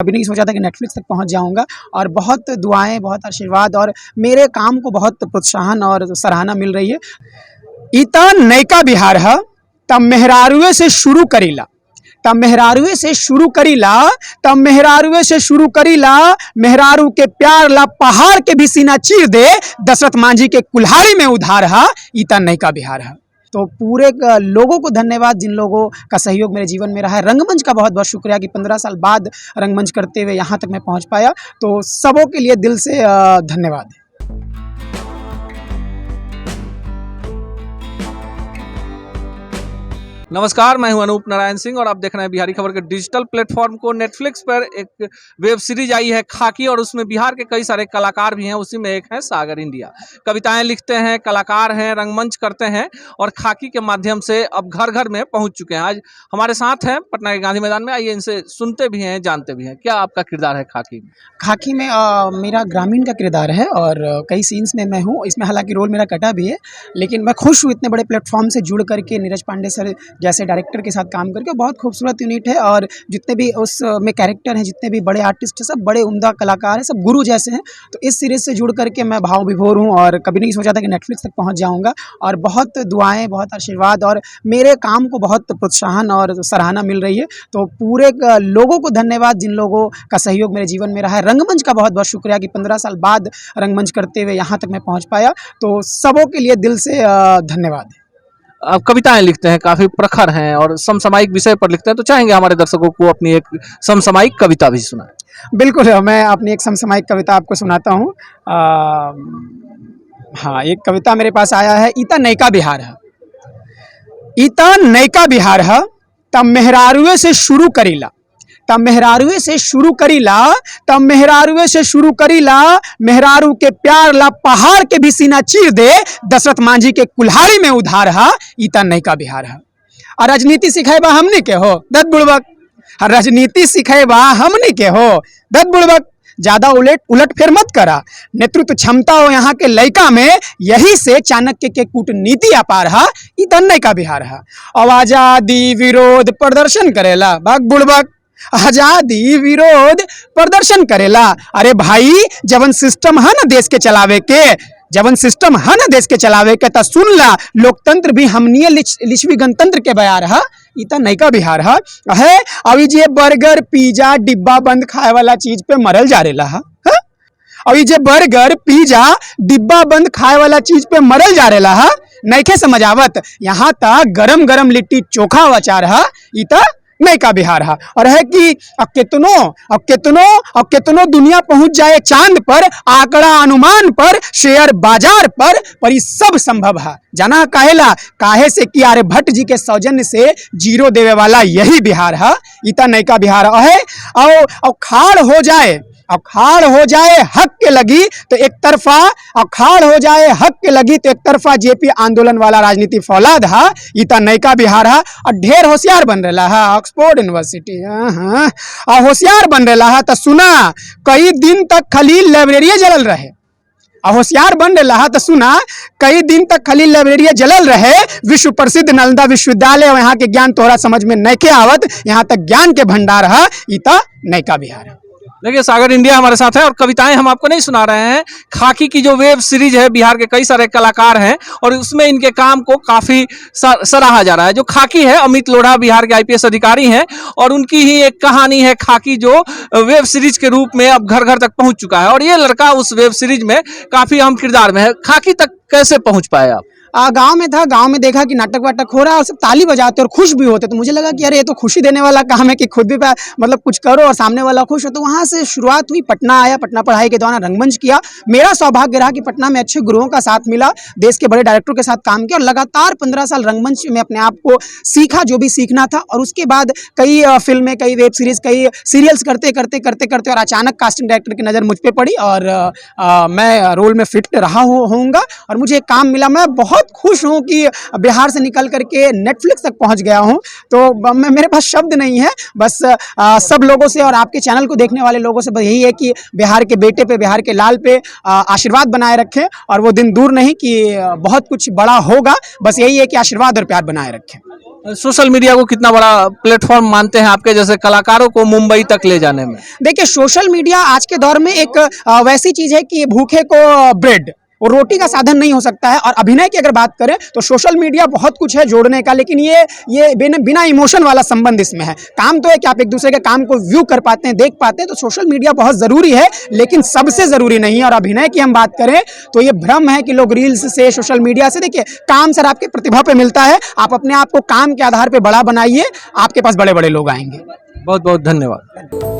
कभी नहीं सोचा था कि नेटफ्लिक्स तक पहुंच जाऊंगा और बहुत दुआएं, बहुत आशीर्वाद और मेरे काम को बहुत प्रोत्साहन और सराहना मिल रही है। इता नयका बिहार है तब मेहरारुए से शुरू करीला, तब मेहरारुए से शुरू करीला, तब मेहरारुए से शुरू करीला, मेहरारू के प्यार ला पहाड़ के भी सीना चीर दे, दशरथ मांझी के कुल्हाड़ी में उधार है, इता नयका बिहार है। तो पूरे लोगों को धन्यवाद जिन लोगों का सहयोग मेरे जीवन में रहा है। रंगमंच का बहुत बहुत शुक्रिया कि 15 साल बाद रंगमंच करते हुए यहाँ तक मैं पहुँच पाया। तो सबों के लिए दिल से धन्यवाद। नमस्कार, मैं हूं अनूप नारायण सिंह और आप देख रहे हैं बिहारी खबर के डिजिटल प्लेटफॉर्म को। नेटफ्लिक्स पर एक वेब सीरीज आई है खाकी और उसमें बिहार के कई सारे कलाकार भी हैं। उसी में एक है सागर इंडिया। कविताएं लिखते हैं, कलाकार हैं, रंगमंच करते हैं और खाकी के माध्यम से अब घर घर में पहुंच चुके हैं। आज हमारे साथ हैं पटना के गांधी मैदान में। आइए इनसे सुनते भी हैं, जानते भी हैं क्या आपका किरदार है खाकी में। खाकी में मेरा ग्रामीण का किरदार है और कई सीन्स में मैं हूँ। इसमें हालांकि रोल मेरा कटा भी है, लेकिन मैं खुश हूँ इतने बड़े प्लेटफॉर्म से जुड़ करके नीरज पांडे सर जैसे डायरेक्टर के साथ काम करके। बहुत खूबसूरत यूनिट है और जितने भी उस में कैरेक्टर हैं, जितने भी बड़े आर्टिस्ट हैं, सब बड़े उम्दा कलाकार हैं, सब गुरु जैसे हैं। तो इस सीरीज़ से जुड़ करके मैं भाव विभोर हूँ और कभी नहीं सोचा था कि नेटफ्लिक्स तक पहुँच जाऊँगा। और बहुत दुआएं, बहुत आशीर्वाद और मेरे काम को बहुत प्रोत्साहन और सराहना मिल रही है। तो पूरे लोगों को धन्यवाद जिन लोगों का सहयोग मेरे जीवन में रहा है। रंगमंच का बहुत बहुत शुक्रिया कि 15 साल बाद रंगमंच करते हुए यहाँ तक मैं पहुँच पाया। तो सबों के लिए दिल से धन्यवाद। आप कविताएं लिखते हैं, काफी प्रखर हैं और समसामयिक विषय पर लिखते हैं, तो चाहेंगे हमारे दर्शकों को अपनी एक समसामयिक कविता भी सुनाएं। बिल्कुल, मैं अपनी एक समसामयिक कविता आपको सुनाता हूँ। हाँ, एक कविता मेरे पास आया है। इता नयका बिहार है, इता नयका बिहार है तब मेहरारुए से शुरू करीला, तब मेहरारुए से शुरू करीला, तब मेहरारुए से शुरू करीला, मेहरारू के प्यार ला पहाड़ के भी सीना चीर दे, दशरथ मांझी के कुल्हाड़ी में उधार है, इता नयका बिहार है। और राजनीति सिखाएबा हमने के हो दत बुड़बक, राजनीति सिखाएबा हमने के हो दत बुड़बक, ज्यादा उलट फेर मत करा, नेतृत्व क्षमता हो यहाँ के लयका में, यही से चाणक्य के कूटनीति अपार है, इता नयका बिहार है। अब आजादी विरोध प्रदर्शन करेला भाग बुड़बक, आजादी विरोध प्रदर्शन करेला। अरे भाई, जवन सिस्टम है ना देश के चलावे के, जवन सिस्टम है ना देश के चलावे के, तो सुन ला, लोकतंत्र भी हमनिय लिच्छवी गणतंत्र के बयार है, इता नयका बिहार है। अभी जे बर्गर पिज्जा डिब्बा बंद खाए वाला चीज पे मरल जा रेला है। अभी जे बर्गर पिज्जा डिब्बा बंद खाए वाला चीज पे मरल जा रेला है, नइखे समझ आवत। यहाँ तक गरम गरम लिट्टी चोखा अचार है, इता नयका बिहार है। और है कि अब कितनो दुनिया पहुंच जाए चांद पर, आंकड़ा अनुमान पर, शेयर बाजार पर ये सब संभव है। जाना काहेला, काहे से कि आर्यभट्ट जी के सौजन्य से जीरो देवे वाला यही बिहार है, इता नयका बिहार है। और खाड़ हो जाए, अब खाड़ हो जाए हक के लगी तो एक तरफा, अब खाड़ हो जाए हक के लगी तो एक तरफा जेपी आंदोलन वाला राजनीति फौलाद है, इता नयका बिहार है। और ढेर होशियार बन रहा है ऑक्सफोर्ड यूनिवर्सिटी, और होशियार बन रहा है। तो सुना, कई दिन तक खलील लाइब्रेरी जलल रहे, होशियार बन रहा है। तो सुना, कई दिन तक खलील लाइब्रेरी जलल रहे, विश्व प्रसिद्ध नालंदा विश्वविद्यालय, यहाँ के ज्ञान तोहरा समझ में नइखे आवत, यहाँ तक ज्ञान के भंडार है, इता नयका बिहार है। देखिए, सागर इंडिया हमारे साथ है और कविताएं हम आपको नहीं सुना रहे हैं। खाकी की जो वेब सीरीज है, बिहार के कई सारे कलाकार हैं और उसमें इनके काम को काफी सराहा जा रहा है। जो खाकी है, अमित लोढ़ा बिहार के आईपीएस अधिकारी हैं और उनकी ही एक कहानी है खाकी, जो वेब सीरीज के रूप में अब घर घर तक पहुंच चुका है और ये लड़का उस वेब सीरीज में काफी अहम किरदार में है। खाकी तक कैसे पहुंच पाए आप? गांव में था, गांव में देखा कि नाटक वाटक हो रहा है और सब ताली बजाते और खुश भी होते, तो मुझे लगा कि अरे ये तो खुशी देने वाला काम है कि खुद भी मतलब कुछ करो और सामने वाला खुश हो। तो वहाँ से शुरुआत हुई, पटना आया, पटना पढ़ाई के दौरान रंगमंच किया। मेरा सौभाग्य रहा कि पटना में अच्छे गुरुओं का साथ मिला, देश के बड़े डायरेक्टरों के साथ काम किया और लगातार 15 साल रंगमंच में अपने आप को सीखा, जो भी सीखना था। और उसके बाद कई फिल्में, कई वेब सीरीज, कई सीरियल्स करते करते करते करते और अचानक कास्टिंग डायरेक्टर की नज़र मुझ पर पड़ी और मैं रोल में फिट रहा होऊंगा और मुझे एक काम मिला। मैं बहुत खुश हूँ कि बिहार से निकल करके नेटफ्लिक्स तक पहुँच गया हूँ। तो मेरे पास शब्द नहीं है, बस सब लोगों से और आपके चैनल को देखने वाले लोगों से बस यही है कि बिहार के बेटे पे, बिहार के लाल पे आशीर्वाद बनाए रखें और वो दिन दूर नहीं कि बहुत कुछ बड़ा होगा। बस यही है कि आशीर्वाद और प्यार बनाए रखें। सोशल मीडिया को कितना बड़ा प्लेटफॉर्म मानते हैं आपके जैसे कलाकारों को मुंबई तक ले जाने में? देखिए, सोशल मीडिया आज के दौर में एक वैसी चीज है कि भूखे को ब्रेड और रोटी का साधन नहीं हो सकता है। और अभिनय की अगर बात करें तो सोशल मीडिया बहुत कुछ है जोड़ने का, लेकिन ये बिना इमोशन वाला संबंध इसमें है। काम तो है कि आप एक दूसरे के काम को व्यू कर पाते हैं, देख पाते हैं, तो सोशल मीडिया बहुत ज़रूरी है, लेकिन सबसे ज़रूरी नहीं है। और अभिनय की हम बात करें तो ये भ्रम है कि लोग रील्स से, सोशल मीडिया से, देखिए काम सर आपके प्रतिभा पे मिलता है। आप अपने आप को काम के आधार पर बड़ा बनाइए, आपके पास बड़े बड़े लोग आएंगे। बहुत बहुत धन्यवाद।